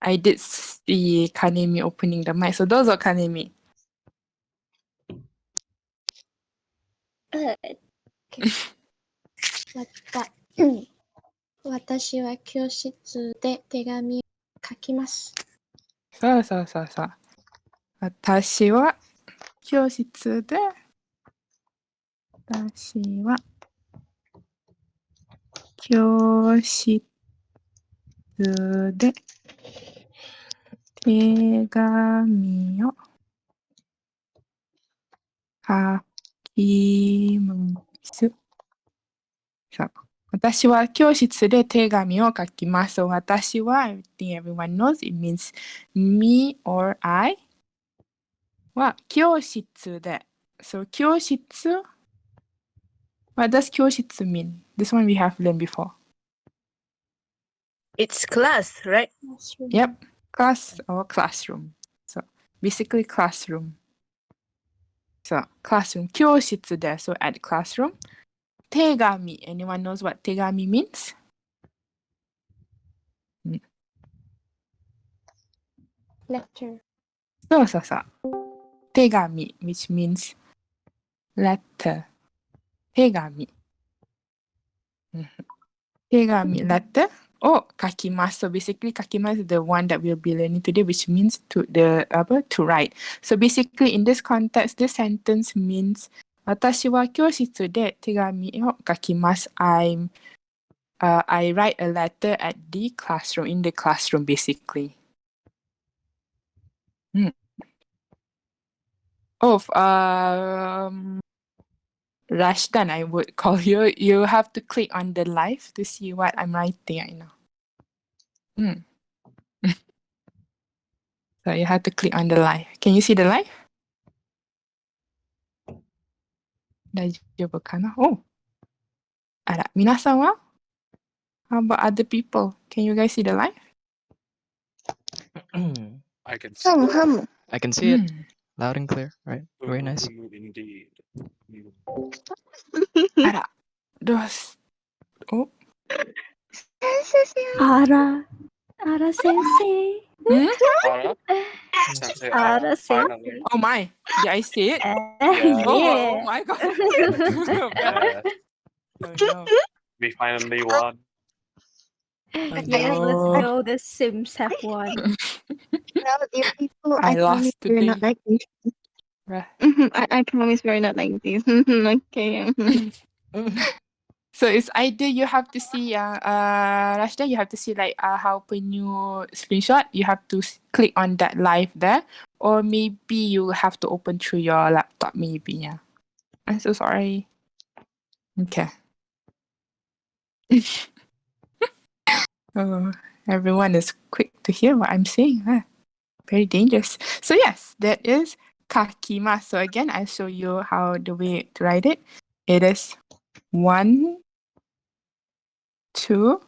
I did see Kanemi opening the mic. So those are Kanemi. Okay. 私は教室で手紙を書きます。そうそうそうそう。私は教室で手紙を書きます。そう。私は教室で手紙を書きます。So 私は I think everyone knows it means me or I は教室で。So 教室 What does 教室 mean? This one we have learned before. It's class, right? Yep. Class or classroom. So basically classroom. So classroom. 教室で. So at classroom. 手紙. Anyone knows what 手紙 means? Letter. そうそうそう。手紙 which means letter. 手紙。手紙 letter を書きます。So basically 書きます the one that we'll be learning today, which means to write. So basically in this context, this sentence means 私は教室で手紙を書きます。I write a letter at the classroom, in the classroom basically. Rashdan, I would call you. You have to click on the live to see what I'm writing right now. So you have to click on the live. Can you see the live? 大丈夫かな? Oh. あら、皆さんは? How about other people? Can you guys see the live? I can see it. I can see it loud and clear, right? Very nice. Indeed. あら、どうす、お、あら先生。Ara? Sensei, Ara finally. Oh my, did I see it? Yeah. Oh my god. Yeah. Oh no. We finally won. Oh, Yes, no. let's go. The Sims have won. Well, dear people, I I promise lost we're today. not like this. Right. I promise we're not like this. Okay. So it's either you have to see Rashda, you have to see like how when you screenshot, you have to click on that live there, or maybe you have to open through your laptop. Maybe, yeah. I'm so sorry. Okay. Oh, everyone is quick to hear what I'm saying. Very dangerous. So yes, that is kakima. So again, I'll show you how the way to write it. It is 1, 2,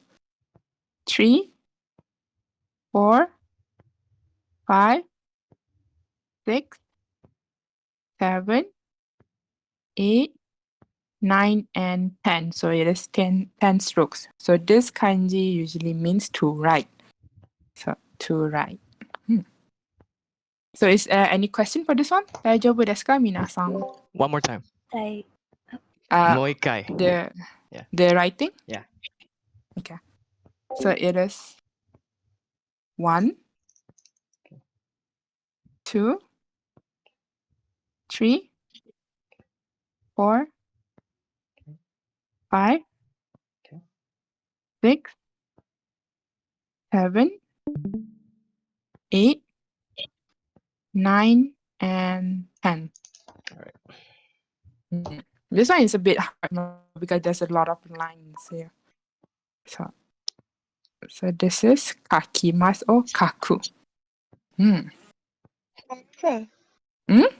3, 4, 5, 6, 7, 8, 9, and 10. So it is 10 strokes. So this kanji usually means to write. So to write. So is any question for this one? 大丈夫ですか皆さん? One more time. Moikai. The writing? Yeah. Okay. So it is 1, 2, 3, 4, 5, 6, 7, 8, 9, and 10. All right. This one is a bit hard because there's a lot of lines here. So this is kakimasu or kaku. Sensei. Hmm?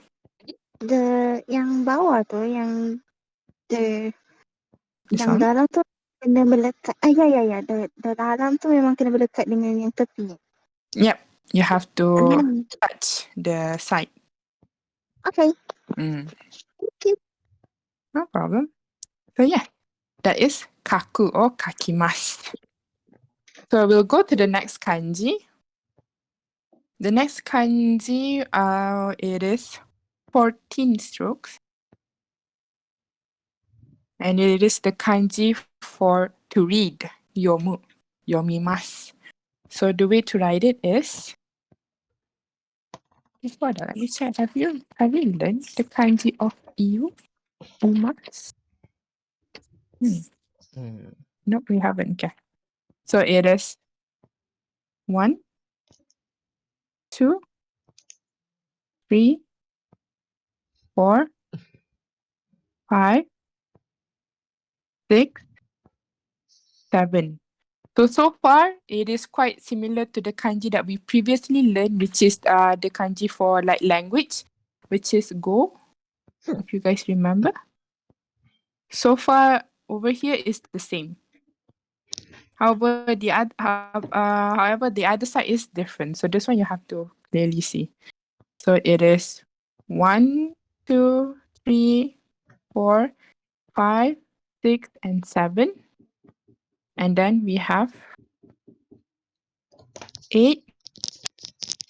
Yang bawah tuh, yang This yang one? dalam tuh kena melekat. Ya. The dalam tuh memang kena melekat dengan yang tepi. Yep. You have to touch the side. Okay. Mm. Okay. No problem. So yeah, that is kaku or kakimasu. So we'll go to the next kanji. The next kanji, it is 14 strokes. And it is the kanji for to read, yomu, yomimasu. So the way to write it is, before that, let me check. Have you learned the kanji of umasu? Hmm. Nope, we haven't. Okay. So it is 1, 2, 3, 4, 5, 6, 7. So far, it is quite similar to the kanji that we previously learned, which is the kanji for like language, which is go, if you guys remember. So far, over here is the same. However, the other side is different. So this one you have to clearly see. So it is 1, 2, 3, 4, 5, 6, and 7. And then we have 8,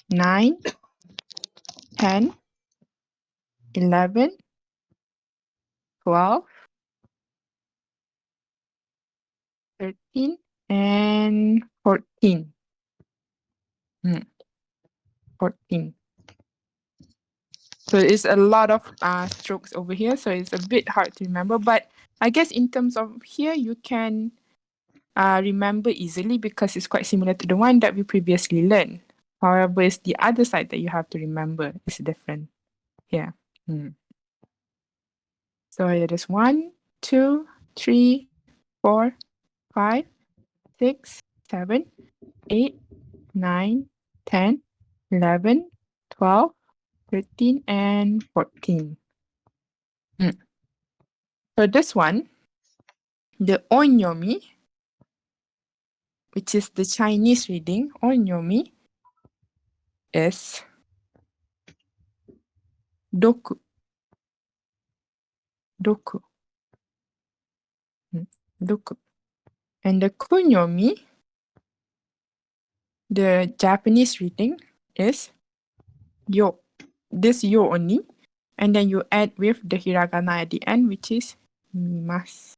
9, 10, 11, 12, 13, and 14. 14. So it's a lot of strokes over here, so it's a bit hard to remember. But I guess in terms of here, you can remember easily because it's quite similar to the one that we previously learned. However, it's the other side that you have to remember. It's different. Yeah. So it is 1, 2, 3, 4, 5, 6, 7, 8, 9, 10, 11, 12, 13, and 14. So this one, the onyomi, which is the Chinese reading, onyomi, is doku. Doku. Doku. And the kunyomi, the Japanese reading, is yo. This yo only. And then you add with the hiragana at the end, which is mimasu.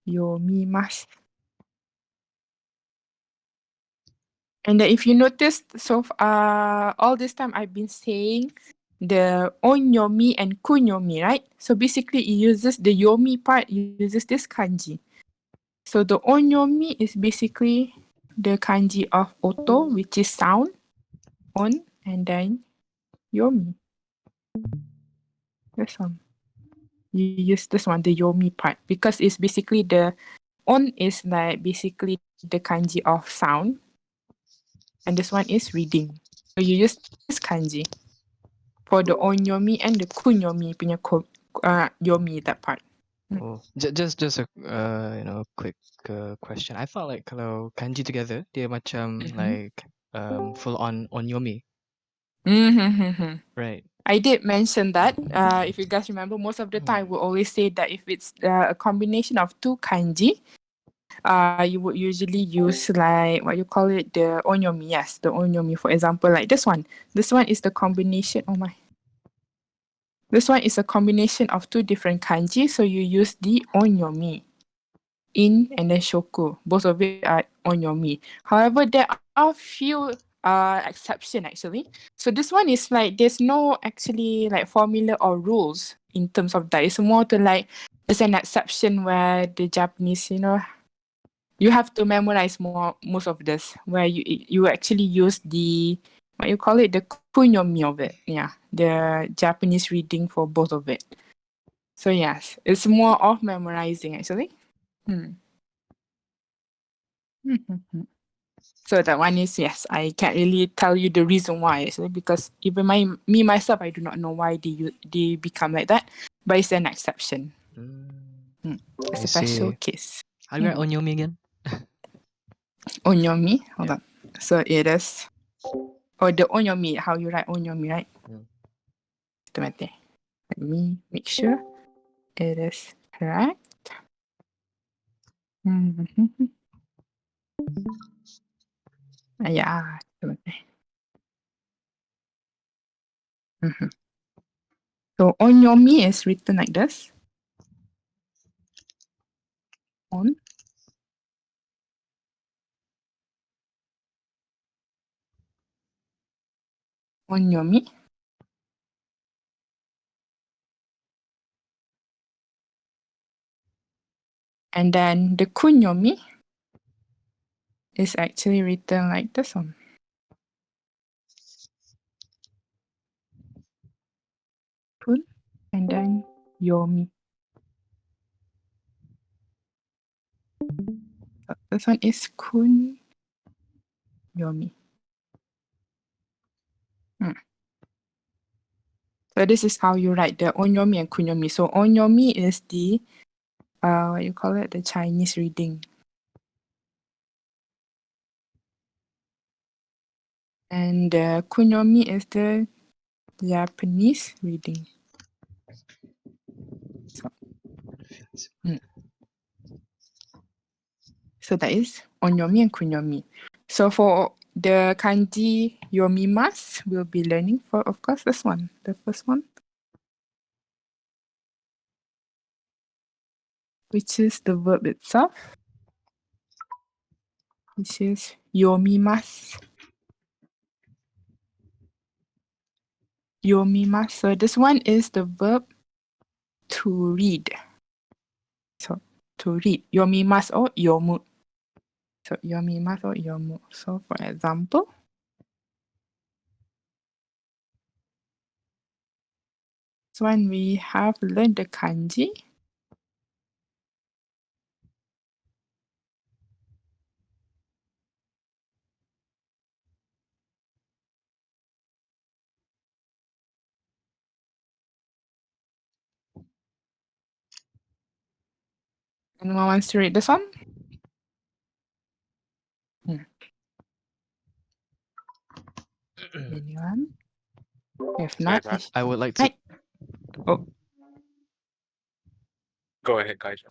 Yomimasu. And then if you noticed, so all this time I've been saying the onyomi and kunyomi, right? So basically it uses the yomi part, uses this kanji. So the onyomi is basically the kanji of oto, which is sound, on, and then yomi. This one. You use this one, the yomi part, because it's basically the on is like basically the kanji of sound, and this one is reading. So you use this kanji for the onyomi and the kunyomi punya yomi, that part. Oh, just a quick question. I thought like kalau kanji together dia macam like full on onyomi, right? I did mention that. If you guys remember, most of the time we always say that if it's a combination of two kanji, you would usually use like what you call it, the onyomi. Yes, the onyomi. For example, like this one. This one is the combination. Oh my. This one is a combination of two different kanji, so you use the onyomi. In and then shoku. Both of it are onyomi. However, there are few exception actually. So this one is like there's no actually like formula or rules in terms of that. It's more to like there's an exception where the Japanese, you have to memorize most of this, where you actually use the what you call it, the kunyomi of it. Yeah, the Japanese reading for both of it. So yes, it's more of memorizing actually. So that one is, yes, I can't really tell you the reason why actually, because even me myself, I do not know why they become like that, but it's an exception. It's I a special see. case. How do you write onyomi again? Onyomi, hold Yeah. on. So it is, or the onyomi, how you write onyomi, right? Let me make sure it is correct. Yeah, So onyomi is written like this. On. Onyomi. And then the kunyomi is actually written like this one. Kun and then yomi. So this one is kun yomi. So this is how you write the onyomi and kunyomi. So onyomi is the what you call it, the Chinese reading. And kunyomi is the Japanese reading. So that is onyomi and kunyomi. So for the kanji yomimasu, we'll be learning for, of course, this one, the first one, which is the verb itself, which is yomimasu. Yomimasu. So this one is the verb to read. So to read. Yomimasu or yomu. So yomimasu or yomu. So for example, so when we have learned the kanji, anyone wants to read this one? Anyone? If not, Brad. I would like to Right. Oh, Go ahead, Kaija.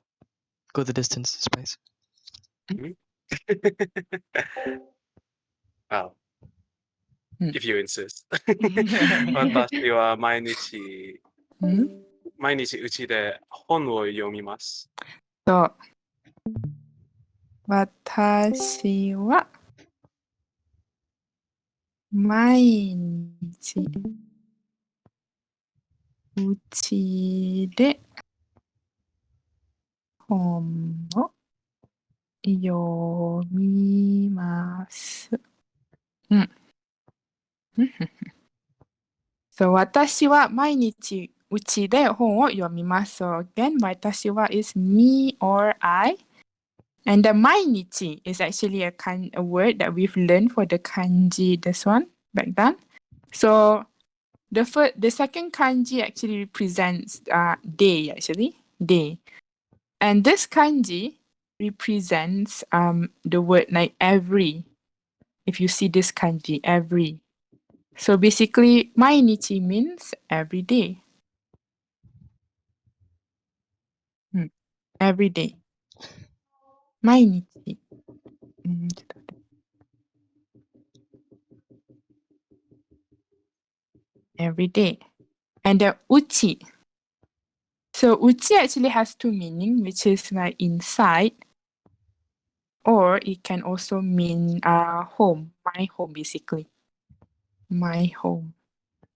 go the distance, Spice. Oh. うん。 If you insist. 私は毎日うちで本を読みます。そう。私は毎日うちで本を読みます。So 私は毎日うちで本を読みます。So again, 私は is me or I. And the 毎日 is actually a word that we've learned for the kanji, this one, back then. So the second kanji actually represents day, actually, day. And this kanji represents the word like every. If you see this kanji, every. So basically, 毎日 means every day. Every day. 毎日。Every day. And the uchi. So uchi actually has two meanings, which is like inside, or it can also mean home, my home basically. My home.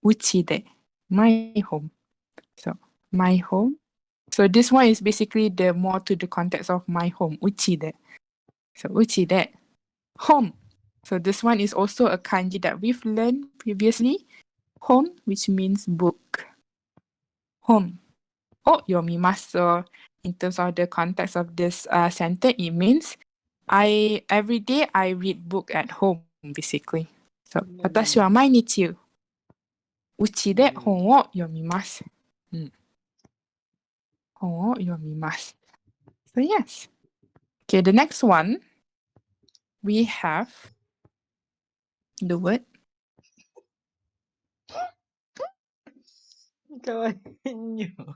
Uchi de. My home. So my home. So this one is basically the more to the context of my home. Uchi de. So uchi de. Home. So this one is also a kanji that we've learned previously. Home, which means book. Home. Oh, yomimasu. So in terms of the context of this sentence, it means every day I read book at home, basically. So 私は毎日うちで本を読みます。本を読みます。So yes. Okay, the next one we have the word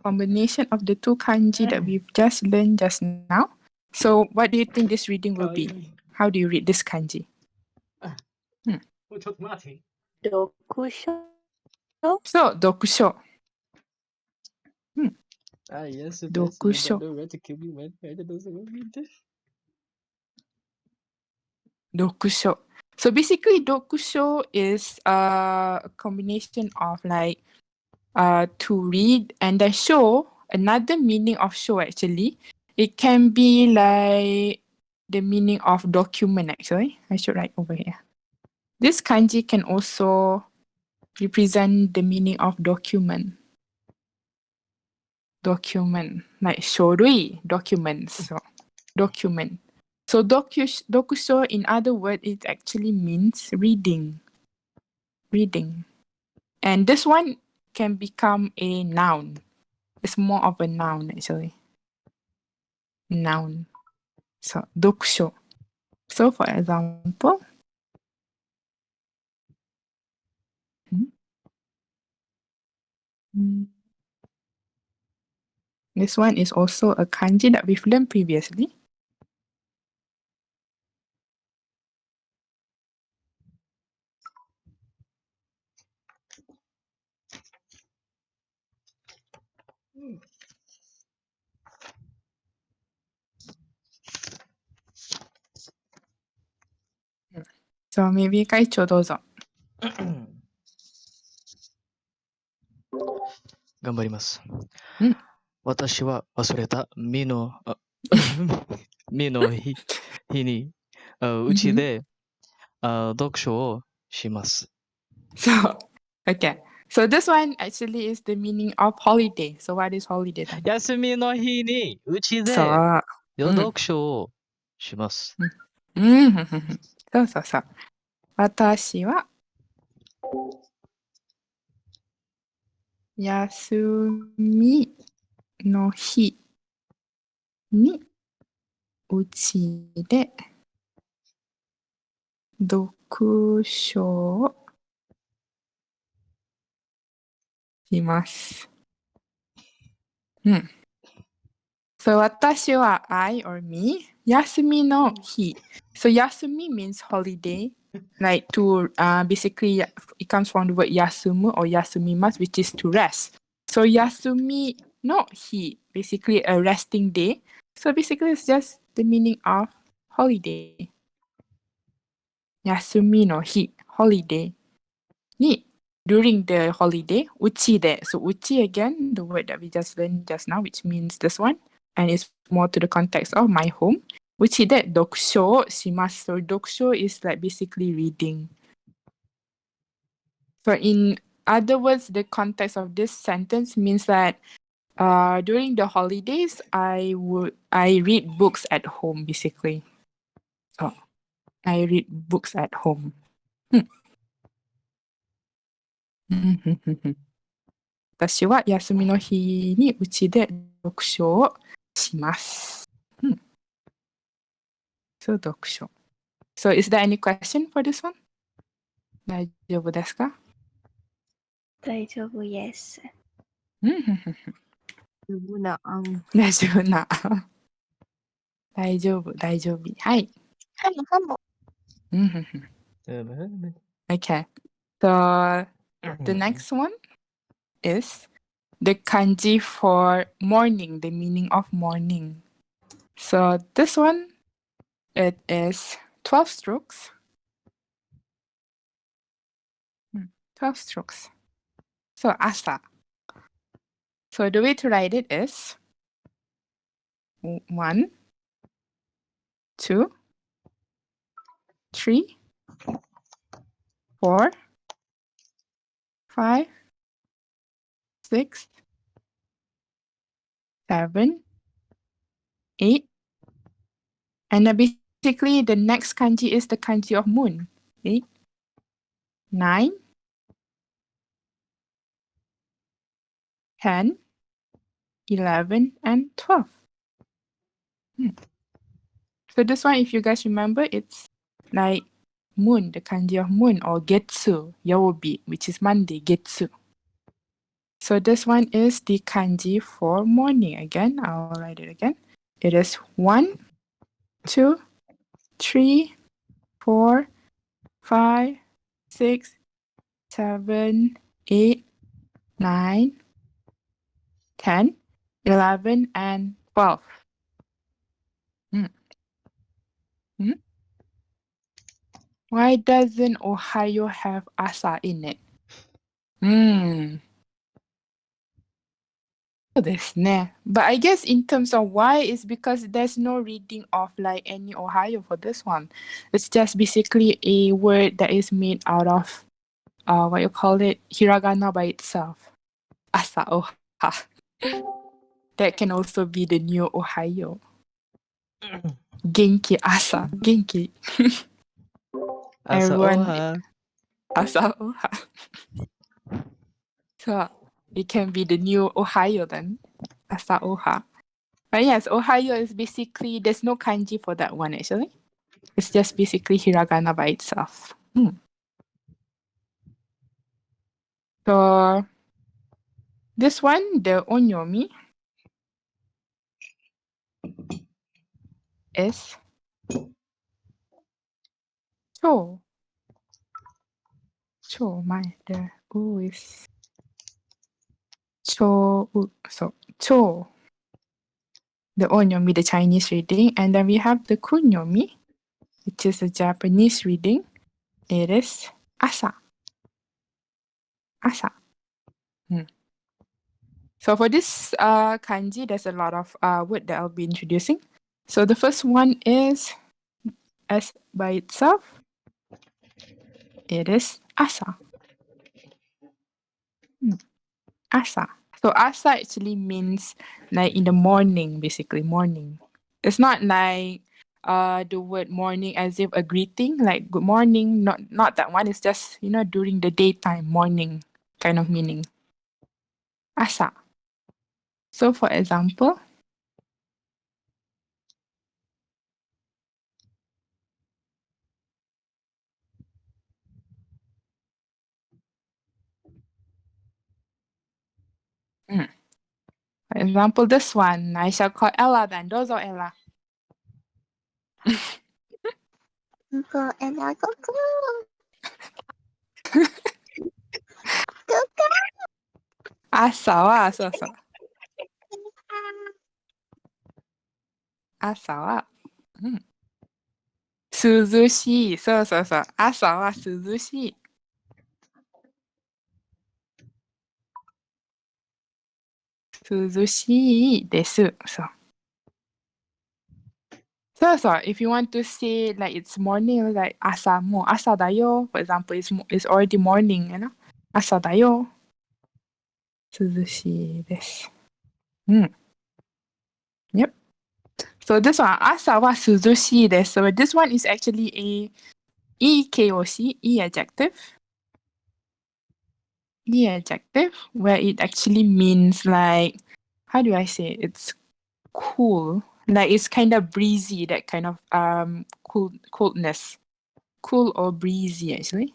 combination of the two kanji that we've just learned just now. So what do you think this reading will be? How do you read this kanji? 読書 So, 読書。 Ah, yes, yes, 読書。 don't want to kill me, man. I don't know what you did. 読書. So basically, 読書 is a combination of like to read and then show. Another meaning of show actually, it can be like the meaning of document actually. I should write over here. This kanji can also represent the meaning of document. Document, like 書類, documents. So, document. So, 読書, in other words, it actually means reading. Reading. And this one can become a noun. It's more of a noun, actually. Noun. So, 読書. So, for example, this one is also a kanji that we've learned previously. So, maybe 会長どうぞ。頑張ります。うん。私は忘れた身の日にうちで読書をします。So, okay. So this one actually is the meaning of holiday. So what is holiday then? 休みの日にうちでそう。読書をします。そうそうそう。私は休みの日にうちで読書をします。So 私は I or me 休みの日。So 休み means holiday. Like to basically it comes from the word yasumu or yasumimasu, which is to rest. So 休みの日 basically a resting day. So basically it's just the meaning of holiday. 休みの日 holiday に during the holiday うちで so うち again the word that we just learned just now which means this one and it's more to the context of my home うちで読書をします so 読書 is like basically reading. So in other words, the context of this sentence means that during the holidays, I read books at home, basically. So I read books at home. 私は休みの日にうちで読書をします。そう、読書。So is there any question for this one? 大丈夫ですか？大丈夫 yes. 大丈夫な。大丈夫、大丈夫。はい。ハモ。Okay. So the next one is the kanji for morning, the meaning of morning. So this one, it is 12 strokes. 12 strokes. So asa. So the way to write it is 1, 2, 3, 4, 5, 6, 7, 8, and then basically the next kanji is the kanji of moon. 8, 9, 10, 11, and 12. So this one, if you guys remember, it's like moon, the kanji of moon, or getsu, yaobi, which is Monday, getsu. So this one is the kanji for morning. Again, I'll write it again. It is 1, 2, 3, 4, 5, 6, 7, 8, 9, 10, 11, and 12. Why doesn't Ohio have asa in it? そうですね. But I guess in terms of why, it's because there's no reading of like any Ohio for this one. It's just basically a word that is made out of what you call it, hiragana by itself. Asa oha. That can also be the new Ohio. Genki asa. Genki. Asa Everyone oha. asa oha. So it can be the new Ohio then. Asa oha. But yes, Ohio is basically, there's no kanji for that one actually. It's just basically hiragana by itself. So this one, the onyomi, is cho. Cho, the u is cho. So cho, the onyomi, the Chinese reading, and then we have the kunyomi, which is the Japanese reading. It is asa. Asa. So for this kanji, there's a lot of word that I'll be introducing. So the first one is as by itself. It is asa. Asa. So asa actually means like in the morning, basically morning. It's not like the word morning as if a greeting, like good morning. Not that one. It's just during the daytime, morning kind of meaning. Asa. So for example, this one, I shall call Ella then. Dozo Ella. Go and I go. Asa wa, so. Asa wa. Suzushi. So. Asa wa suzushi. Suzushi desu. So, if you want to say like it's morning, like asa dayo, for example, it's already morning, Asa dayo. Suzushi desu. Yep. So this one, asa wa suzushi desu. So this one is actually a ikeoshi, adjective. Adjective, where it actually means like, how do I say it? It's cool. Like it's kind of breezy, that kind of coldness. Cool or breezy actually.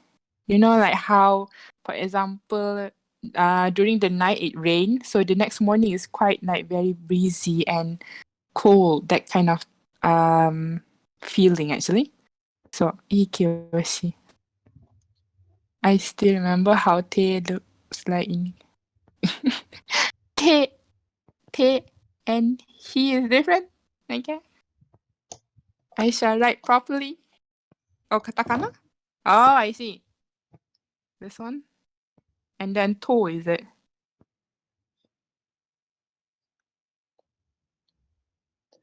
Like how, for example, during the night it rained, so the next morning is quite like very breezy and cold, that kind of feeling actually. So ikeoshi. I still remember how te looks like in te and he is different. Okay. I shall write properly. Oh, katakana? Oh, I see. This one. And then to, is it?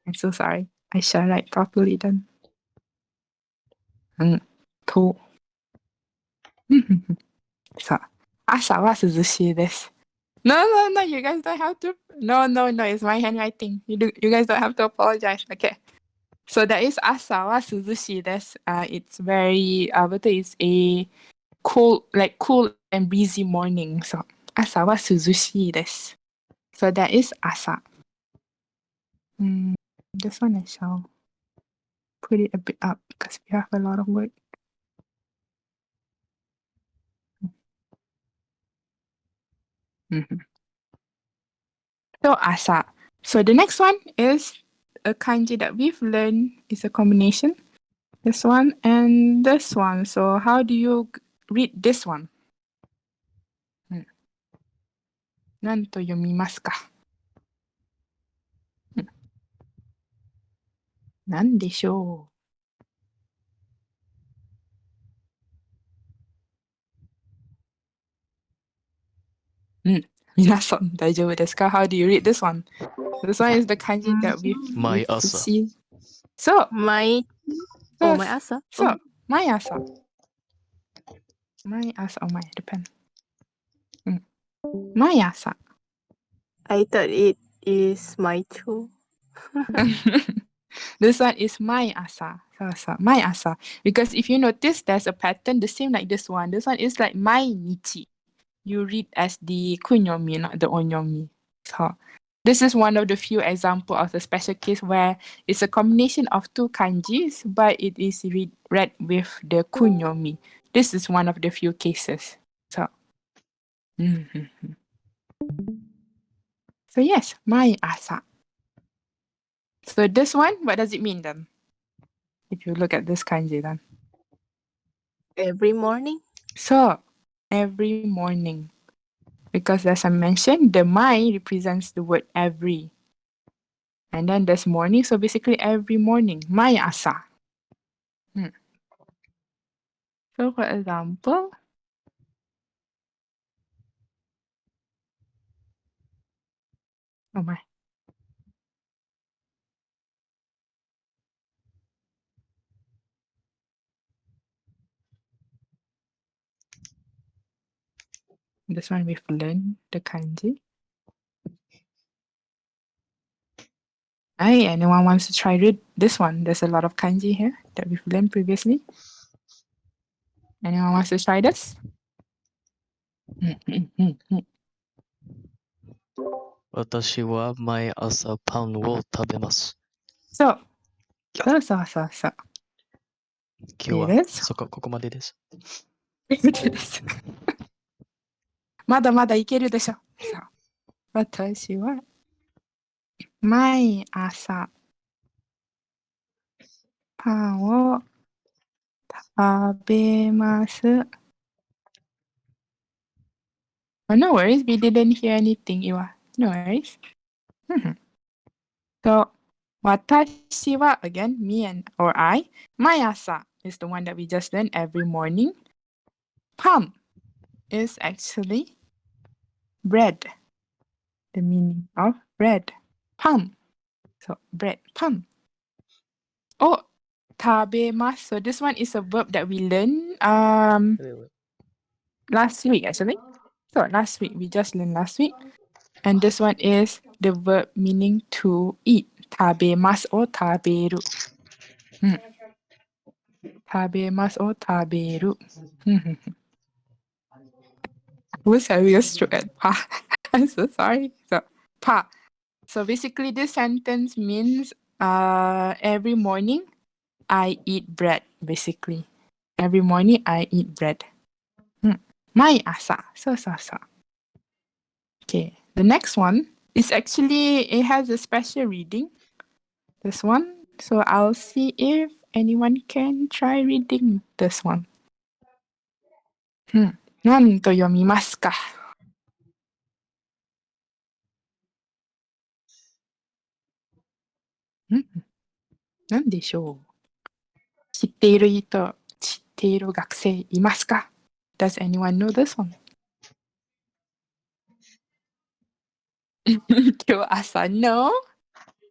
I'm so sorry. I shall write properly then. To. So, asa wa suzushi desu. No, you guys don't have to. No, it's my handwriting. You guys don't have to apologize. Okay. So that is asa wa suzushi desu. It's very, it's a cool and breezy morning. So, asa wa suzushi desu. So that is asa. This one I shall put it a bit up because we have a lot of work. So asa. So the next one is a kanji that we've learned is a combination. This one and this one. So how do you read this one? 何と読みますか？何でしょう？皆さん大丈夫ですか？ How do you read this one? This one is the kanji that we've毎朝。seen. そう。毎そう。毎朝そう。毎朝。毎朝。お前、depend. 毎朝。I thought it is 毎朝 This one is 毎朝。そうそう。毎朝。Because if you notice, there's a pattern the same like this one. This one is like 毎日. You read as the kunyomi, not the onyomi. So, this is one of the few examples of the special case where it's a combination of two kanjis, but it is read with the kunyomi. This is one of the few cases. So, so yes, 毎朝. So this one, what does it mean then? If you look at this kanji then. every morning. So, every morning. Because as I mentioned, the mai represents the word every. And then there's morning, so basically every morning. Mai asa. So for example, oh my. This one we've learned the kanji. Hey, anyone wants to try read this one? There's a lot of kanji here that we've learned previously. Anyone wants to try this? 私は毎朝パンを食べます。そう。そうそうそうそう。今日はここまでです。まだまだいけるでしょ。そう。私は毎朝パンを食べます。Oh, no worries, we didn't hear anything, Iwa. No worries. So, 私は, again, me or I, 毎朝 is the one that we just learned every morning. パン is actually bread. The meaning of bread. パン. So, bread. パン. Oh, 食べます. So, this one is a verb that we learned last week, actually. So, last week. We just learned last week. And this one is the verb meaning to eat. 食べますor 食べる。食べますor 食べる。Who's having a stroke at pa? I'm so sorry. So, pa. So basically this sentence means every morning I eat bread, basically. Every morning I eat bread. 毎朝。そうそうそう。Okay, the next one is actually, it has a special reading. This one. So I'll see if anyone can try reading this one. 何と読みますか？何でしょう？知っている人、知っている学生いますか？ Does anyone know this one? 今日朝 No?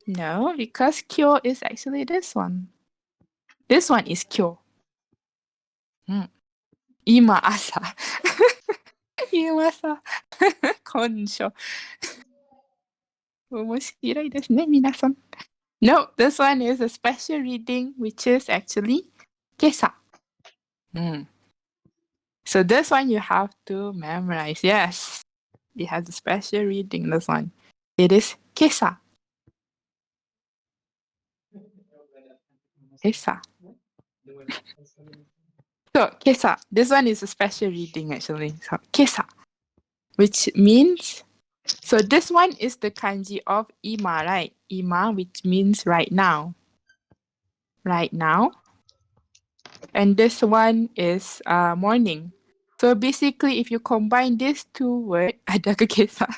No, because 今日 is actually this one. This one is 今日。今朝。今朝。根性。面白いですね、皆さん。No, this one is a special reading, which is actually 今朝。So this one you have to memorize. Yes, it has a special reading, this one. It is 今朝。今朝。So, 今朝. This one is a special reading actually. So, 今朝. Which means, so this one is the kanji of ima, right? Ima, which means right now. Right now. And this one is morning. So basically, if you combine these two words, ada ke kisah?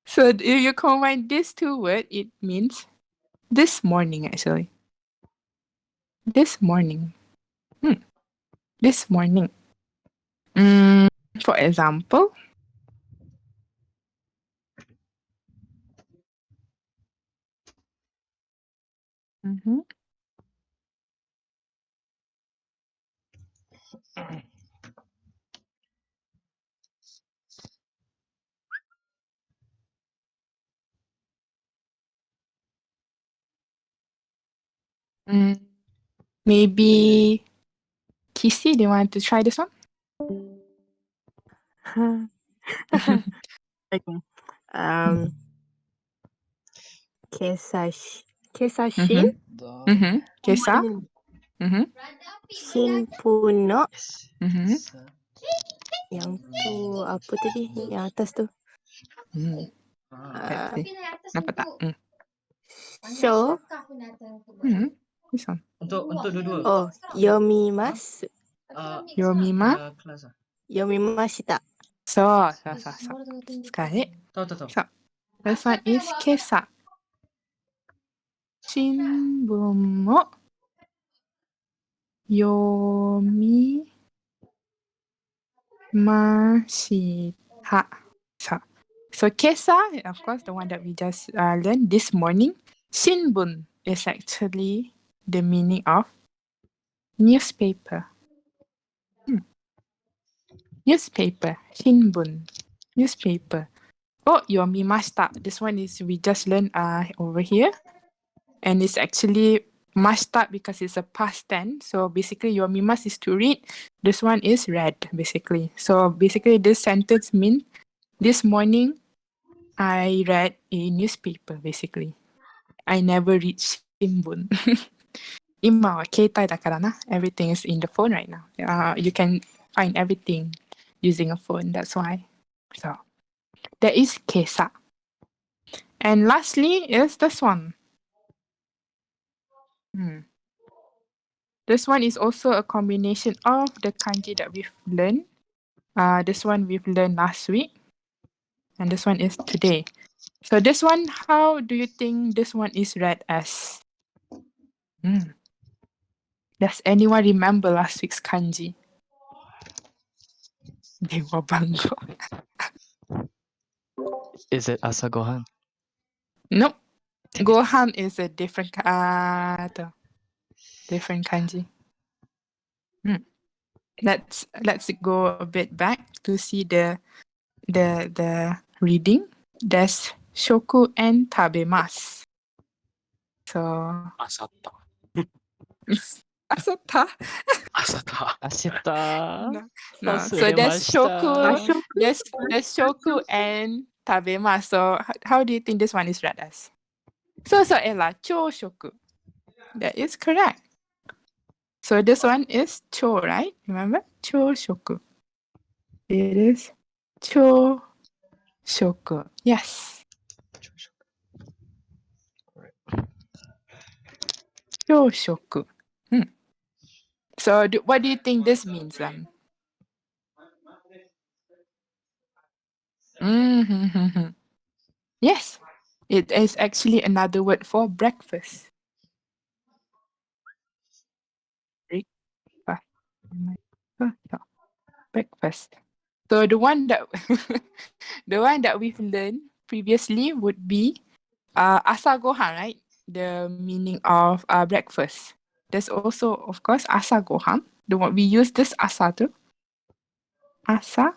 So if you combine these two words, it means this morning actually. This morning. This morning. For example. Mhm. Maybe Kissy, do you want to try this one? Okay. Kesashin? Kesa. Shin puno. Yes. Yang tu apa tadi? Yang atas tu. Let's see. Nampak tak? Show. This one. Untuk dua-dua. Oh, yomimasu. Yomima. Kelas ah. Yomimashita. So. Sekali. Tahu. So, this one is kesa. Shinbun mo yomimashita. So kesa, of course, the one that we just learned this morning. Shinbun is actually the meaning of newspaper. Newspaper. Shinbun. Newspaper. Oh, yomimashita. This one is we just learned over here. And it's actually mashita because it's a past tense. So basically yomimas is to read. This one is read, basically. So basically this sentence means this morning I read a newspaper, basically. I never read Shimbun. 今は携帯だからな。Everything is in the phone right now. You can find everything using a phone. That's why. So that is kesa. And lastly is this one. This one is also a combination of the kanji that we've learned. This one we've learned last week. And this one is today. So this one, how do you think this one is read as? Does anyone remember last week's kanji? Dewa Bango. Is it asagohan? Nope. Gohan is a different different kanji. Let's go a bit back to see the reading. There's shoku and tabemasu. So Asata. asata. Asata. Asita. No. So there's shoku. Ashoku. There's shoku and tabemasu. So how do you think this one is read as? So Ella, choshoku. That is correct. So this one is cho, right? Remember? Choshoku. It is choshoku. Yes. Choshoku. So what do you think this means then? Yes. It is actually another word for breakfast. Breakfast. So the one that we've learned previously would be asagohan, right? The meaning of breakfast. There's also, of course, asagohan. The one we use this asa to. Asa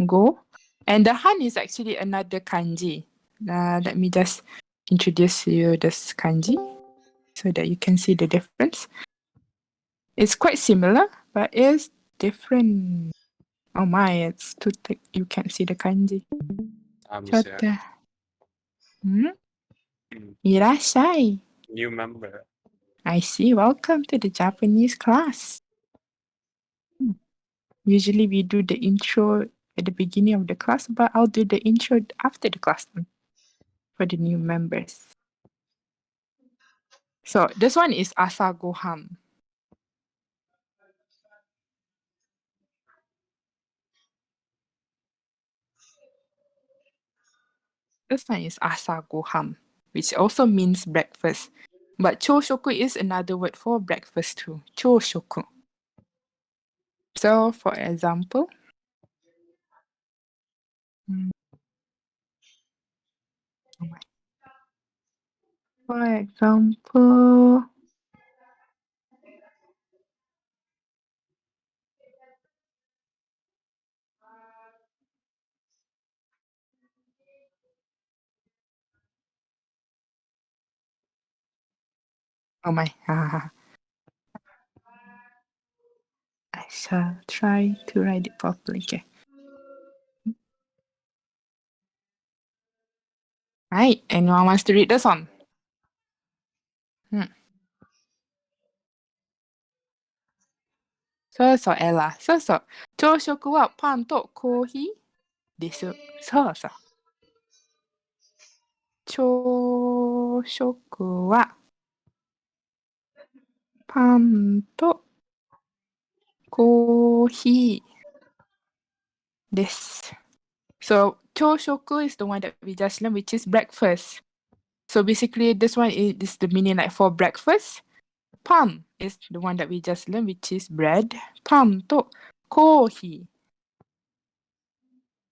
go. And the han is actually another kanji. Let me just introduce you this kanji so that you can see the difference. It's quite similar, but it's different. Oh my, it's too thick. You can't see the kanji. Chota. Irashai. New member. I see. Welcome to the Japanese class. Usually we do the intro at the beginning of the class, but I'll do the intro after the class for the new members. So this one is asagohan. This one is asagohan, which also means breakfast. But choshoku is another word for breakfast too. Choshoku. So, for example, for example, oh my, I shall try to write it properly. Okay. Right, anyone wants to read this one? So, Ella. So, 朝食はパンとコーヒーです。そうそう。朝食はパンとコーヒーです。So, 朝食 is the one that we just learned, which is breakfast. So basically, this one is the meaning like for breakfast. Pan is the one that we just learned, which is bread. Pan とコーヒー。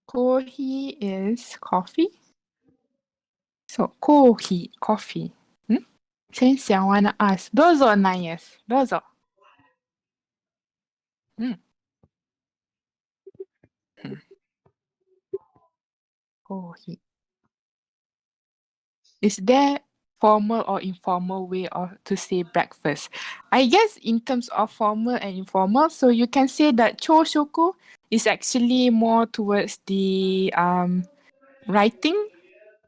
Kohi is coffee. So, kohi, coffee. Sensei, I wanna ask. どうぞ、なんです。どうぞ。Kohi. Is there formal or informal way to say breakfast? I guess in terms of formal and informal, so you can say that choshoku is actually more towards the writing.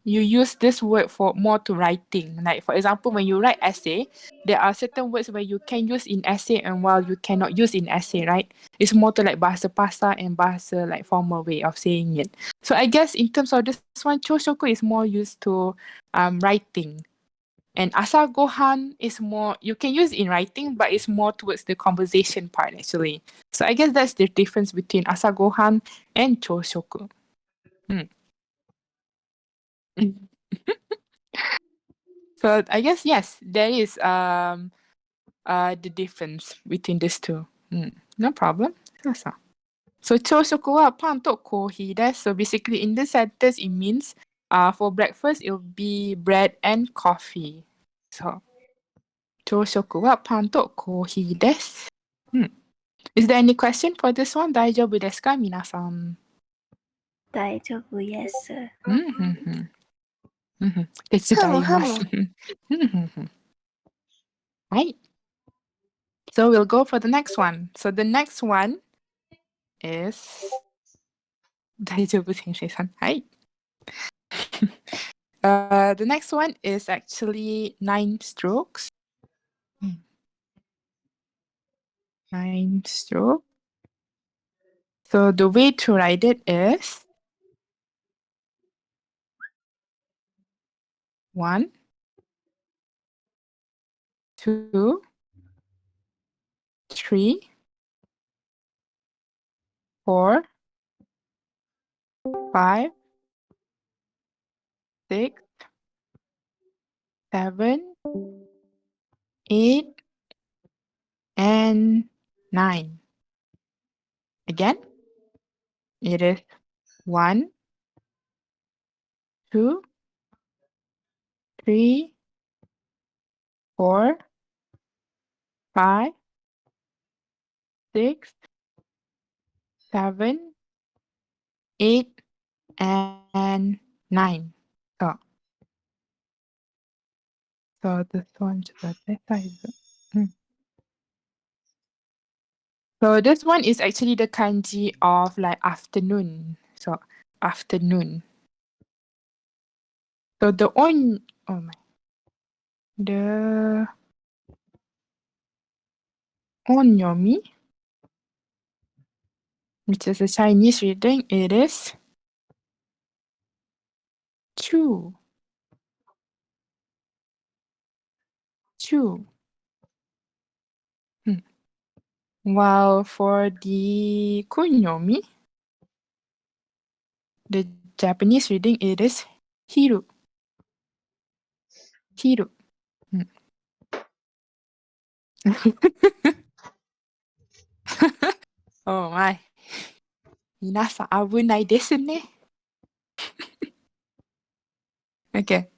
You use this word for more to writing. Like for example, when you write essay, there are certain words where you can use in essay and while you cannot use in essay, right? It's more to like bahasa pasar and bahasa like formal way of saying it. So I guess in terms of this one, choshoku is more used to writing. And asagohan is more, you can use in writing, but it's more towards the conversation part actually. So I guess that's the difference between asagohan and choshoku. So I guess yes, there is the difference between these two. No problem. So 朝食はパンとコーヒーです。So basically in this sentence it means for breakfast it will be bread and coffee. So 朝食はパンとコーヒーです。Is there any question for this one? 大丈夫ですか皆さん。大丈夫です。手伝います。はい。So we'll go for the next one. So the next one is 大丈夫先生さん。はい。The next one is actually 9 strokes. 9 strokes. So the way to write it is 1, 2, 3, 4, 5, 6, 7, 8, and 9. Again, it is 1, 2, 3, 4, 5, 6, 7, 8, and 9. So this one juga better. So this one is actually the kanji of like afternoon. So afternoon. So the onyomi, which is a Chinese reading, it is chu. Chu. While for the kunyomi, the Japanese reading, it is Hiru. Hiru. Oh my. 皆さん危ないですね。Okay.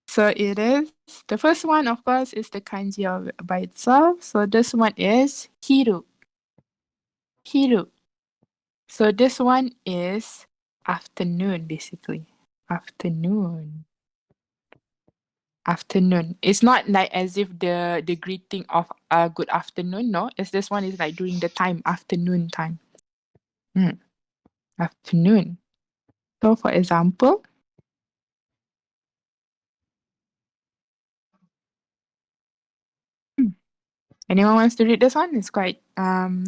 So it is, the first one, of course, is the kanji by itself. So this one is hiru. Hiru. So this one is afternoon, basically. Afternoon. Afternoon. It's not like as if the greeting of good afternoon. No, it's this one is like during the time, afternoon time. Afternoon. So for example, anyone wants to read this one? It's quite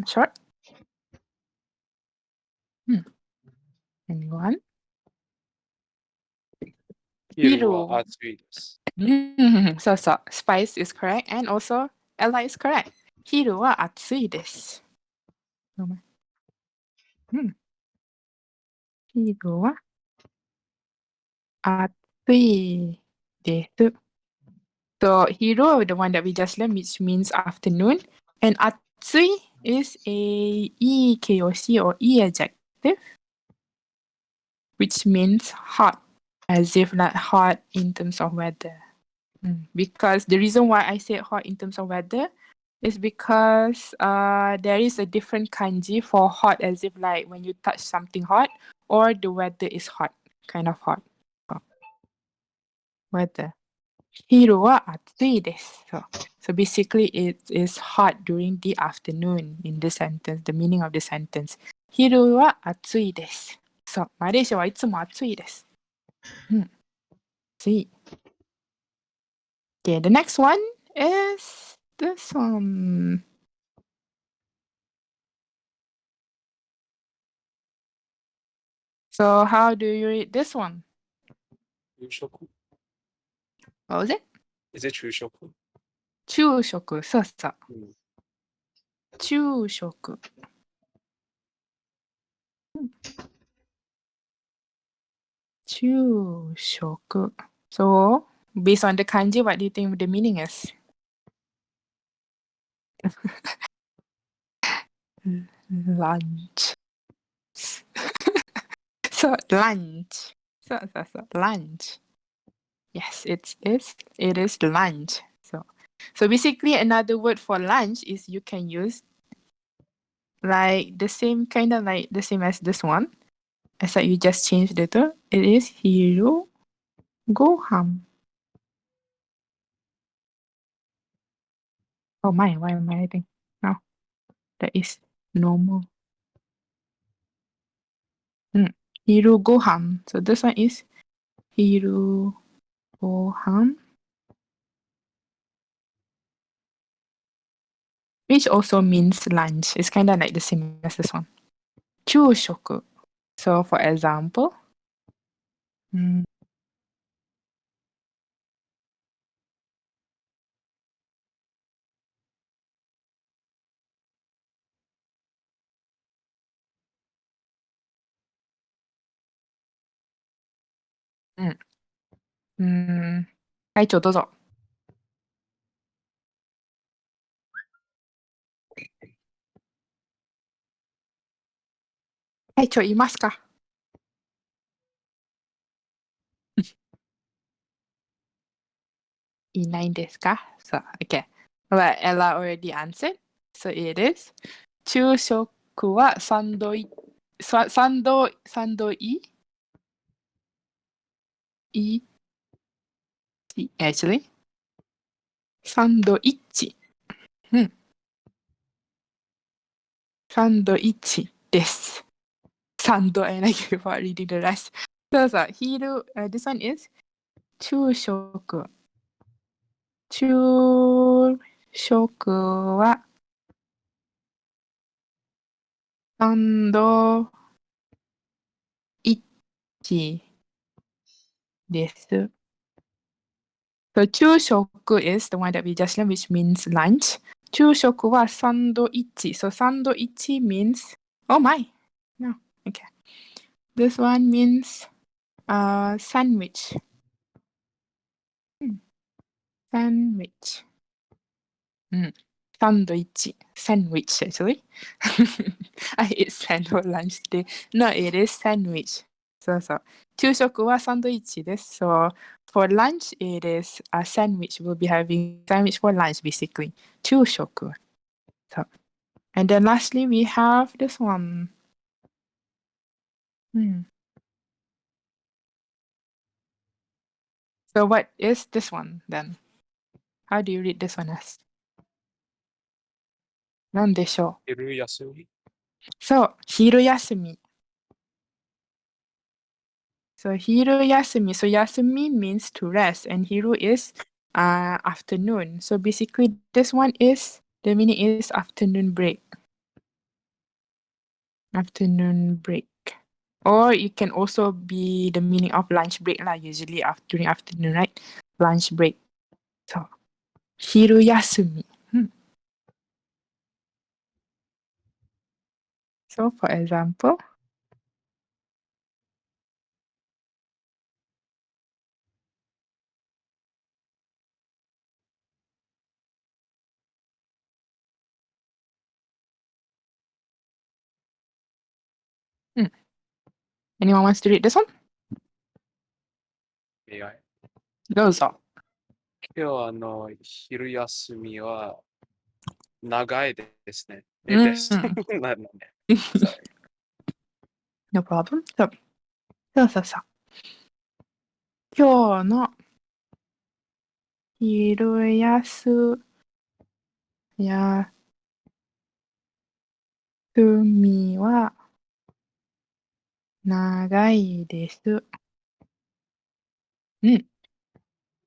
short. Anyone? 昼は暑いです。So Spice is correct, and also Ella is correct. 昼は暑いです。昼は暑いです。So hiru, the one that we just learned, which means afternoon, and atsui is a e-koc or e adjective, which means hot, as if like hot in terms of weather. Because the reason why I say hot in terms of weather is because there is a different kanji for hot, as if like when you touch something hot, or the weather is hot, kind of hot. Weather. 昼は暑いです。So basically it is hot during the afternoon in the sentence, the meaning of the sentence. 昼は暑いです。そう、マレーシアはいつも暑いです。暑い。Okay, the next one is this one. So how do you read this one? 昼食 What was it? Is it 昼食昼食。そうそう。昼食。昼食。So, based on the kanji, what do you think the meaning is? Lunch. So lunch. So lunch. Yes, it is lunch. So basically another word for lunch is you can use like the same kind of like the same as this one. Except you just change the two. It is hiru gohan. Oh my, why am I writing? No. That is normal. Hiru gohan. So this one is hiru gohan, which also means lunch. It's kind of like the same as this one. Chūshoku. So for example, 会長どうぞ。会長いますか？いないんですか？ So, okay. Well, Ella already answered. So it is 昼食はサンドイactually サンドイッチ。サンドイッチです。サンド and I give for reading the rest. So,昼、this one is 昼食。昼食はサンドイッチです。So 昼食 is the one that we just learned, which means lunch. 昼食はサンドイッチ。So サンドイッチ means, oh my, no, okay. This one means sandwich. Sandwich. Sandwich. Sandwich, actually. I ate sand for lunch today. No, it is sandwich. そうそう。昼食はサンドイッチです。So, for lunch, it is a sandwich. We'll be having sandwich for lunch, basically. 昼食。So, and then lastly, we have this one. So what is this one then? How do you read this one as? 何でしょう？昼休み。そう、昼休み。So 昼休み。So 休み means to rest, and hiru is afternoon. So basically, this one is the meaning is afternoon break. Afternoon break. Or it can also be the meaning of lunch break lah. Usually during afternoon, right? Lunch break. So 昼休み。So for example, anyone wants to read this one? May I? どうぞ。今日昼休みは長いですね。うんです。なので。Sorry. No problem. そう。今日の昼休みは長いです。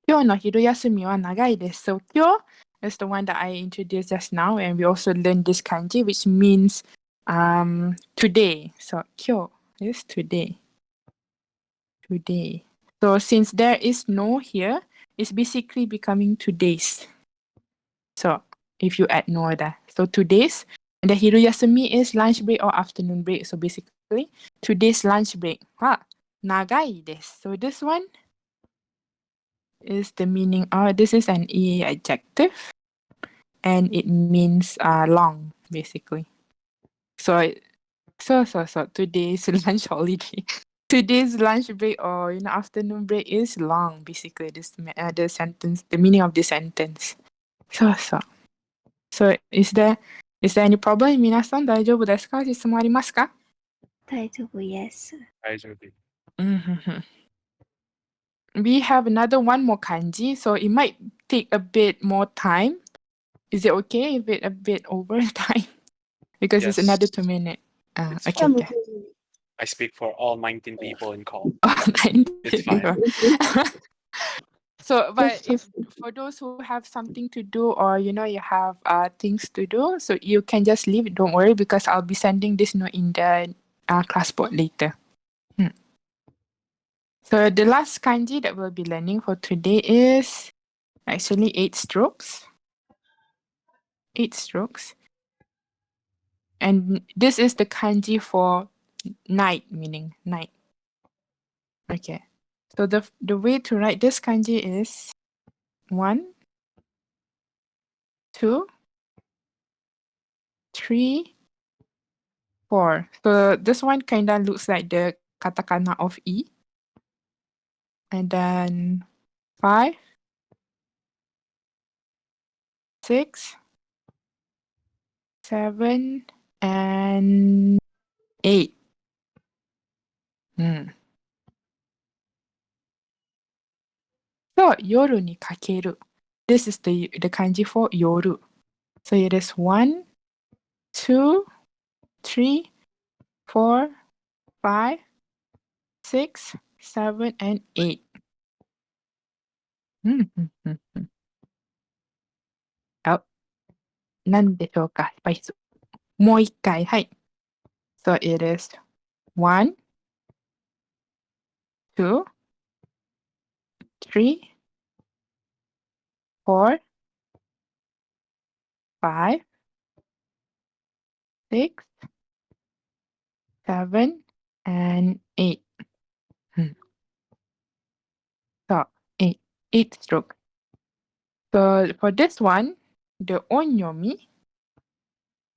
今日の昼休みは長いです。So 今日 is the one that I introduced just now, and we also learned this kanji, which means today. So 今日 is today. Today. So since there is no here, it's basically becoming today's. So if you add no there. So today's, and the hiruyasumi is lunch break or afternoon break. So basically, today's lunch break. Nagai desu. So this one is the meaning. This is an adjective, and it means long, basically. So today's lunch holiday. Today's lunch break or afternoon break is long, basically. The sentence, the meaning of the sentence. So is there any problem? 皆さん大丈夫ですか？質問ありますか？大丈夫 yes. 大丈夫。We have another one more kanji, so it might take a bit more time. Is it okay if it a bit over time? Because it's Yes. another 2 minutes. It's Okay. I speak for all 19 people in call. It's fine. So, but if for those who have something to do or you have things to do, so you can just leave it. Don't worry, because I'll be sending this note in the class board later. So the last kanji that we'll be learning for today is actually 8 strokes. 8 strokes. And this is the kanji for night, meaning night. Okay. So the way to write this kanji is 1, 2, 3, 4. So this one kind of looks like the katakana of E. And then 5, 6, 7, and 8. So 夜にかける. This is the kanji for 夜. So it is 1, 2, 3, 4, 5, 6, 7, and 8. 何でしょうか、スパイス。もう一回、はい。So it is 1, 2, 3, 4, 5, 6, 7, and 8. 8 stroke. So for this one, the onyomi.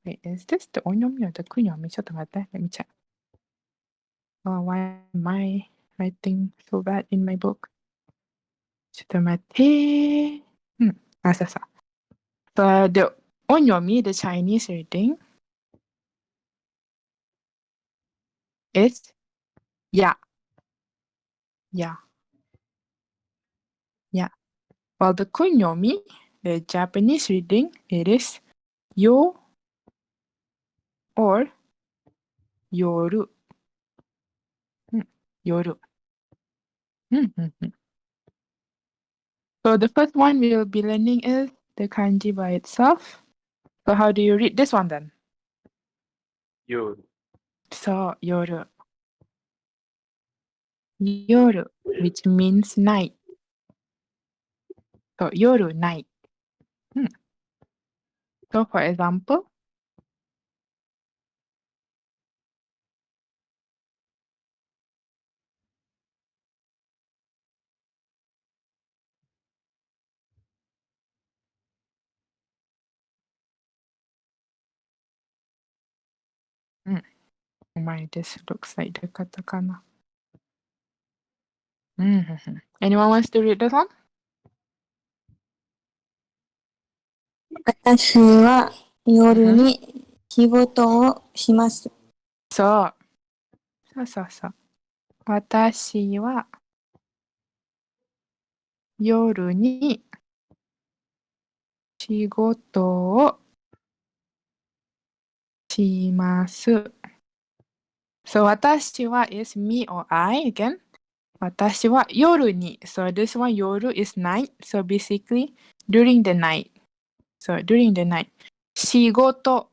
Wait, is this the onyomi or the kunyomi? Let me check. Oh, why am I writing so bad in my book? ちょっと待って。そうそう。So the onyomi, the Chinese reading, is ya. Ya. Ya. While the kunyomi, the Japanese reading, it is yo or yoru. Yoru. So the first one we will be learning is the kanji by itself. So how do you read this one then? Yoru. So yoru. Yoru, which means night. So yoru, night. So for example, oh my, this looks like the katakana. Anyone wants to read this one? 私は夜に仕事をします。そう。私は夜に仕事をします。So 私は is me or I again. 私は夜に. So this one 夜 is night. So basically during the night. So during the night. 仕事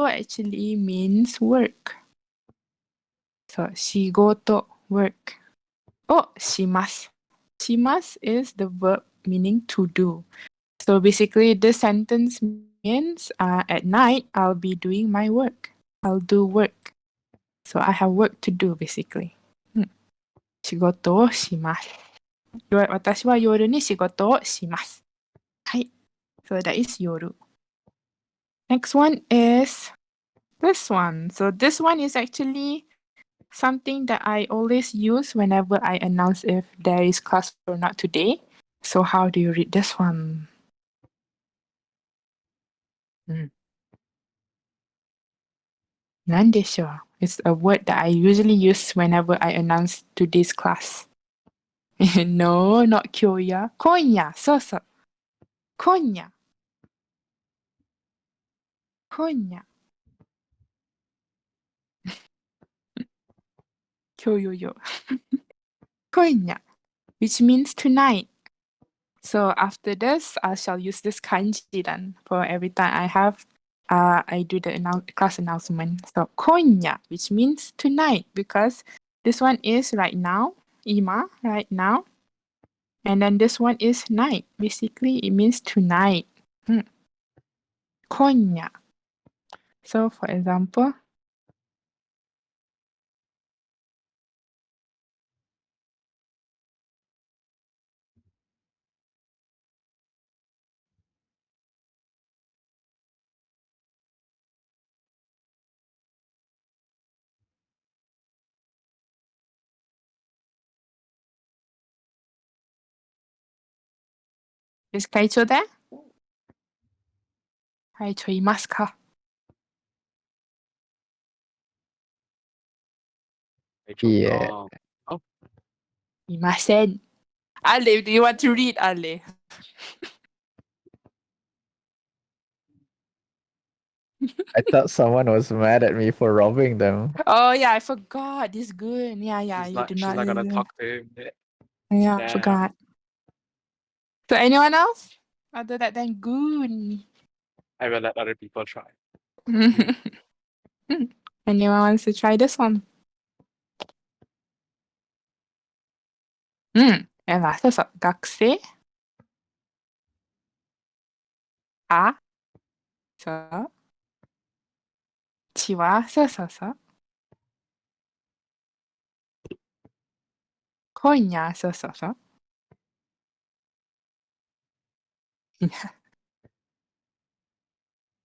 actually means work. So 仕事 work をします。します is the verb meaning to do. So basically this sentence means at night I'll be doing my work. I'll do work. So I have work to do basically. 仕事をします。私は夜に仕事をします。はい。So that is 夜。Next one is this one. So this one is actually something that I always use whenever I announce if there is class or not today. So how do you read this one? なんでしょう? It's a word that I usually use whenever I announce today's class. No, not 今日や。今夜。そうそう。今夜。今夜。今日よよ。今夜。Which means tonight. So after this, I shall use this kanji then for every time I do the class announcement. So 今夜, which means tonight, because this one is right now, ima, right now. And then this one is night. Basically, it means tonight. 今夜. So for example, is 会長 there? 会長いますか? Yeah. いません. Ale, do you want to read, Ale? I thought someone was mad at me for robbing them. Oh yeah, I forgot. This good. Yeah, She's you do not not gonna listen. talk to him. Yeah, Damn. forgot. So anyone else? Other than good. I will let other people try. Anyone wants to try this one? Ella, そうそう。学生そう。ちはそうそうそう。今夜そうそうそう。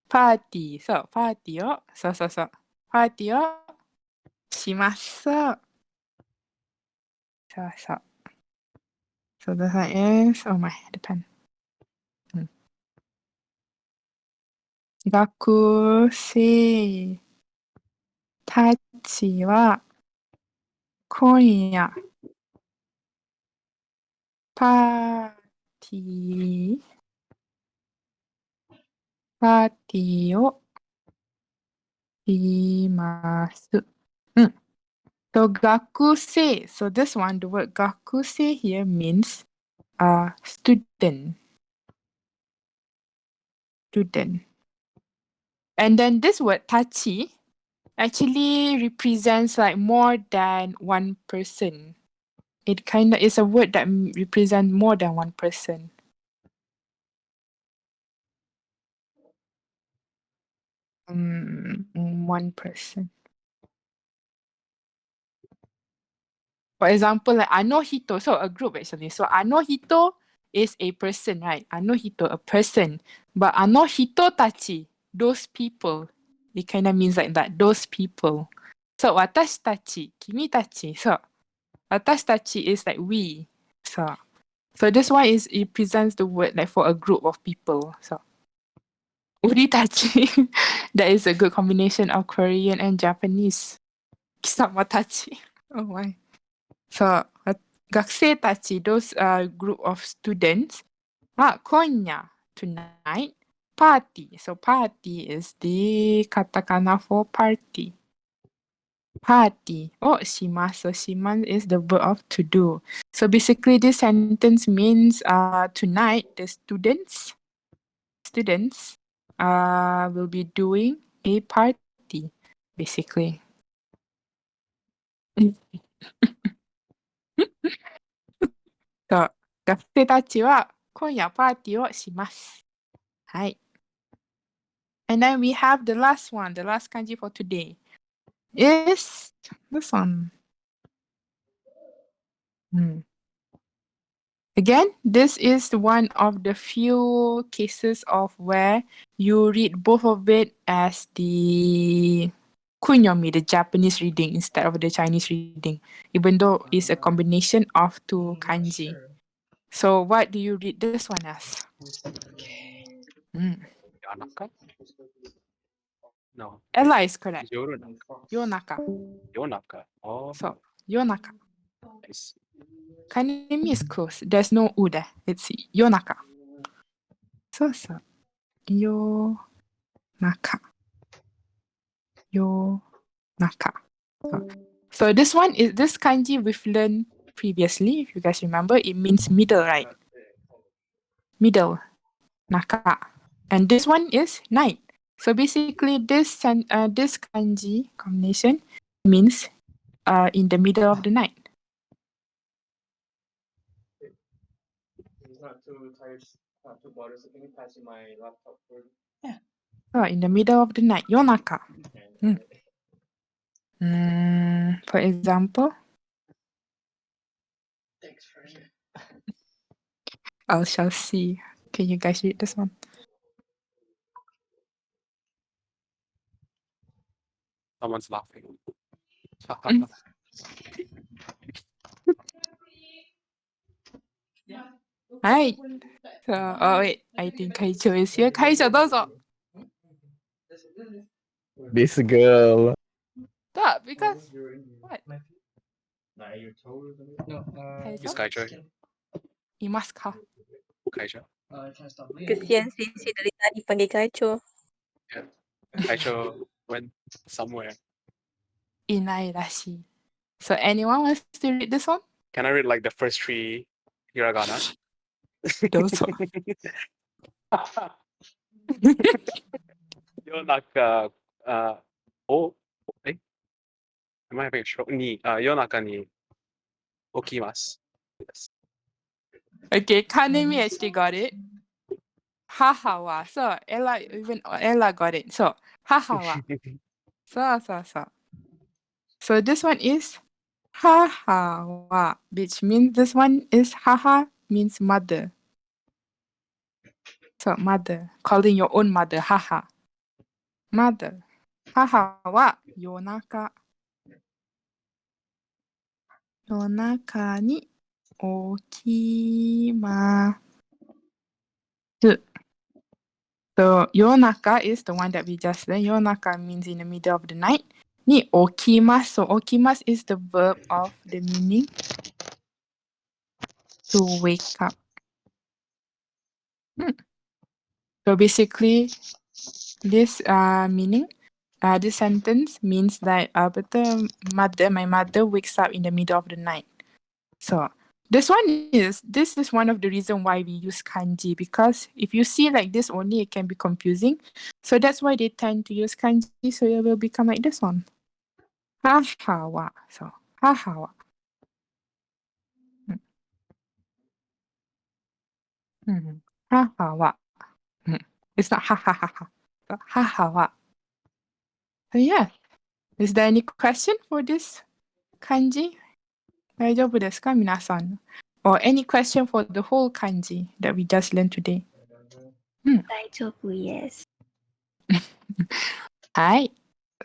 Party. So, party o. So. Party o shimasu. So. So this one is, oh my, the pen. Gakusei tachi wa konya party o shimasu. So gakusei. So this one, the word gakusei here means student. And then this word tachi actually represents like more than one person. It kind of is a word that represents more than one person. One person. For example, like Anohito, so a group actually. So Anohito is a person, right? Anohito, a person. But Anohito tachi, those people. It kind of means like that, those people. So watashi tachi, kimi tachi. So watashi tachi is like we. So this one is, it presents the word like for a group of people. So uritachi, that is a good combination of Korean and Japanese. Kisama-tachi. Oh my. So, gakusei tachi, those group of students. Konya, tonight, party. So, party is the katakana for party. Party. Shimasu. Shiman is the verb of to do. So, basically, this sentence means tonight, the students will be doing a party, basically. So, 学生たちは今夜パーティーをします。はい。And then we have the last one, the last kanji for today is this one. Again, this is one of the few cases of where you read both of it as the kunyomi, the Japanese reading, instead of the Chinese reading, even though it's a combination of two kanji. So what do you read this one as? Yanaka? No. Ella is correct. Yorunaka. Yonaka. Yonaka. Oh, So, Yonaka. nice. Kanemi is close. There's no u there. It's Yonaka. So. Yonaka. So this one is, this kanji we've learned previously. If you guys remember, it means middle, right? Middle. Naka. And this one is night. So basically, this kanji combination means in the middle of the night. In the middle of the night, Yonaka. For example, I shall see. Can you guys read this one? Someone's laughing. Right. So, wait. I think Kaicho is here. Kaicho, どうぞ. This girl. Stop, because what? Is Kaicho here? いますか? Kaicho? Kesian Sisi dari tadi panggil kacau. Yeah. Kaicho went somewhere. いないらしい. So anyone wants to read this one? Can I read like the first three hiragana? どうぞ. Yonaka, am I having a stroke? Yonaka ni okimasu. Yes. Okay, Kanemi actually got it. Haha wa. So Ella got it. So haha wa. So. So this one is haha wa, which means this one is haha means mother. So mother, calling your own mother, haha. Mother. Haha wa yonaka. Yonaka ni okimasu. So yonaka is the one that we just learned. Yonaka means in the middle of the night. Ni okimasu. So okimasu is the verb of the meaning to wake up. So basically, this meaning, this sentence means that my mother wakes up in the middle of the night. So this is one of the reason why we use kanji, because if you see like this only, it can be confusing. So that's why they tend to use kanji, so it will become like this one. Haha wa. So haha wa. Haha wa. It's not ha ha ha ha. So haha wa. So yeah. Is there any question for this kanji? 大丈夫ですか皆さん? Or any question for the whole kanji that we just learned today? 大丈夫です。はい。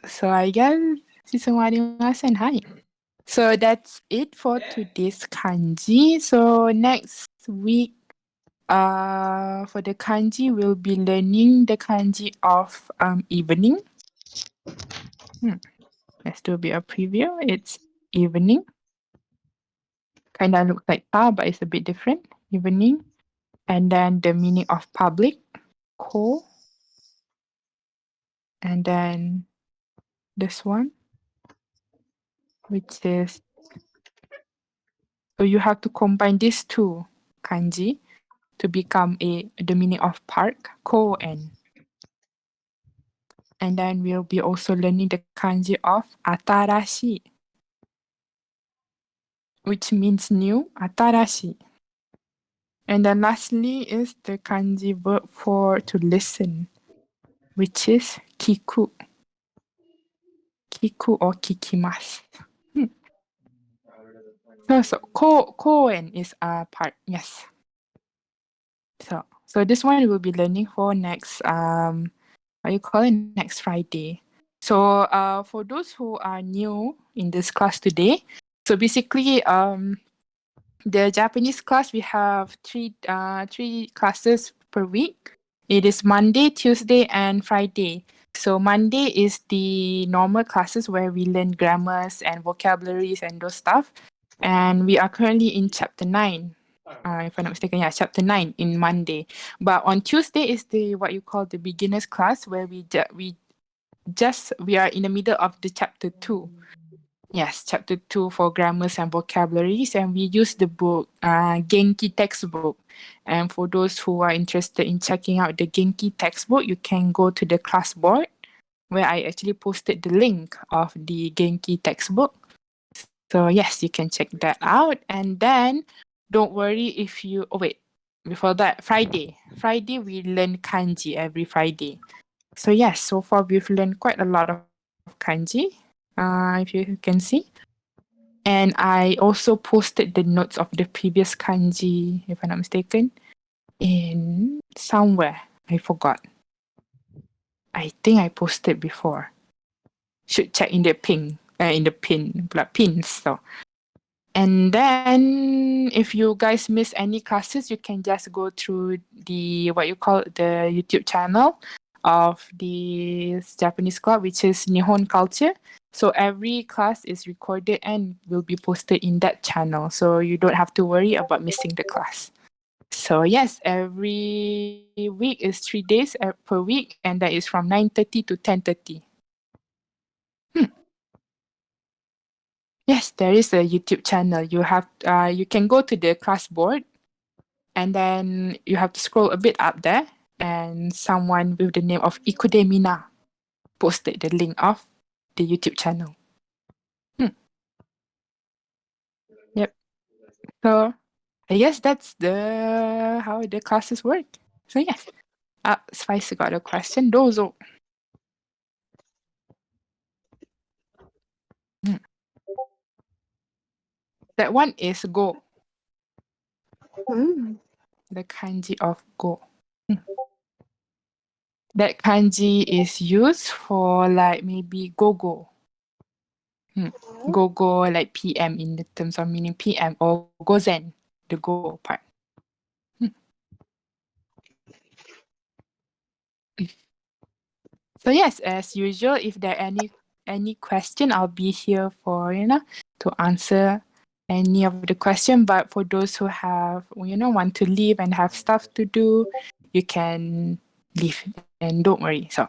So I guess 質問ありません。はい。So that's it for today's kanji. So next week, for the kanji, we'll be learning the kanji of evening. Let's do a bit of preview. It's evening. Kind of looks like but it's a bit different. Evening. And then the meaning of public, ko. And then this one, which is, so you have to combine these two kanji to become the meaning of park, ko and. And then we'll be also learning the kanji of atarashi, which means new, atarashi. And then lastly is the kanji verb for to listen, which is kiku. Kiku or kikimasu. So koen is a part, yes. So this one we'll be learning for next next Friday. So for those who are new in this class today, so basically the Japanese class, we have three classes per week. It is Monday, Tuesday, and Friday. So Monday is the normal classes where we learn grammars and vocabularies and those stuff. And we are currently in chapter 9. If I'm not mistaken, chapter 9 in Monday. But on Tuesday is the what you call the beginners class, where we are in the middle of the chapter 2. Yes, chapter 2 for grammars and vocabularies, and we use the book Genki textbook. And for those who are interested in checking out the Genki textbook, you can go to the class board, where I actually posted the link of the Genki textbook. So yes, you can check that out. And then don't worry if you before that, Friday we learn kanji every Friday. So yes, so far we've learned quite a lot of kanji, if you can see. And I also posted the notes of the previous kanji, if I'm not mistaken, in somewhere. I forgot. I think I posted before. Should check in the pins. So. And then if you guys miss any classes, you can just go through the the YouTube channel of the Japanese club, which is Nihon Culture. So every class is recorded and will be posted in that channel. So you don't have to worry about missing the class. So yes, every week is 3 days per week, and that is from 9:30 to 10:30. Yes, there is a YouTube channel. You can go to the class board, and then you have to scroll a bit up there, and someone with the name of Ikudemina posted the link of the YouTube channel. Yep. So I guess that's how the classes work. So yes. Spice got a question. Dozo. That one is go. Hmm. The kanji of go. that kanji is used for like maybe go-go. Go-go like PM in the terms of meaning PM or gozen, the go part. So yes, as usual, if there are any question, I'll be here for to answer any of the question. But for those who have want to leave and have stuff to do, you can leave and don't worry. So